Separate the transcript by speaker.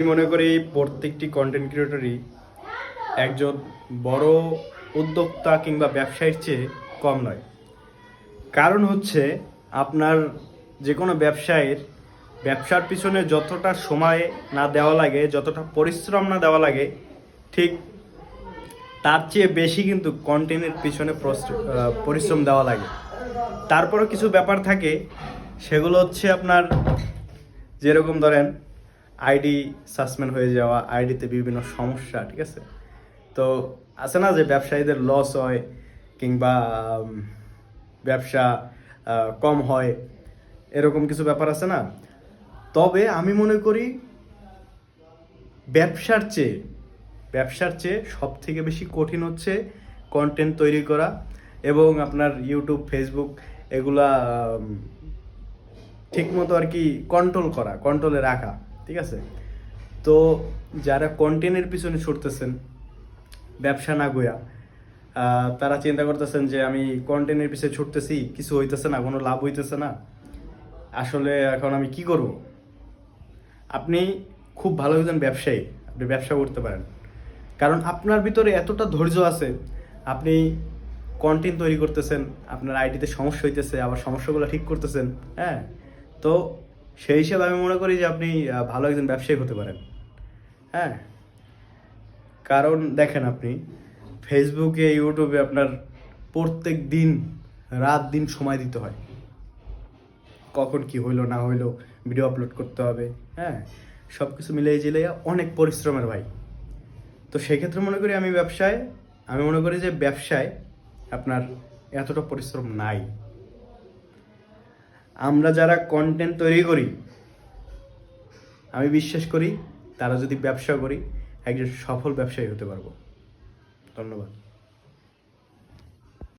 Speaker 1: আমি মনে করি প্রত্যেকটি কন্টেন্ট ক্রিয়েটরই একজন বড় উদ্যোক্তা কিংবা ব্যবসায়ীর চেয়ে কম নয়। কারণ হচ্ছে আপনার যে কোনো ব্যবসার পিছনে যতটা সময় না দেওয়া লাগে, যতটা পরিশ্রম না দেওয়া লাগে, ঠিক তার চেয়ে বেশি কিন্তু কন্টেন্টের পিছনে পরিশ্রম দেওয়া লাগে। তারপরও কিছু ব্যাপার থাকে, সেগুলো হচ্ছে আপনার যেরকম ধরেন আইডি সাসপেন্ড হয়ে যাওয়া, আইডিতে বিভিন্ন সমস্যা, ঠিক আছে? তো আছে না যে ব্যবসায়ীদের লস হয় কিংবা ব্যবসা কম হয়, এরকম কিছু ব্যাপার আছে না? তবে আমি মনে করি ব্যবসার চেয়ে সব থেকে বেশি কঠিন হচ্ছে কন্টেন্ট তৈরি করা এবং আপনার ইউটিউব, ফেসবুক এগুলা ঠিকমতো আর কি কন্ট্রোলে রাখা, ঠিক আছে? তো যারা কন্টেন্টের পিছনে ছুটতেছেন ব্যবসা না গোয়া, তারা চিন্তা করতেছেন যে আমি কন্টেন্টের পিছনে ছুটতেছি, কিছু হইতেছে না, কোনো লাভ হইতেছে না, আসলে এখন আমি কি করব? আপনি খুব ভালো একজন ব্যবসায়ী, আপনি ব্যবসা করতে পারেন, কারণ আপনার ভিতরে এতটা ধৈর্য আছে। আপনি কন্টেন্ট তৈরি করতেছেন, আপনার আইডিতে সমস্যা হইতেছে, আবার সমস্যাগুলো ঠিক করতেছেন। হ্যাঁ, তো সেই হিসাবে আমি মনে করি যে আপনি ভালো একজন ব্যবসায়ী হতে পারেন। হ্যাঁ, কারণ দেখেন, আপনি ফেসবুকে, ইউটিউবে আপনার প্রত্যেক দিন রাত দিন সময় দিতে হয়, কখন কি হইলো না হইলো ভিডিও আপলোড করতে হবে। হ্যাঁ, সব কিছু মিলিয়ে জিলিয়ে অনেক পরিশ্রমের ভাই। তো সেক্ষেত্রে আমি মনে করি যে ব্যবসায় আপনার এতটা পরিশ্রম নাই। আমরা যারা কন্টেন্ট তৈরি করি, আমি বিশ্বাস করি তারা যদি ব্যবসা করি, একজন সফল ব্যবসায়ী হতে পারবো। ধন্যবাদ।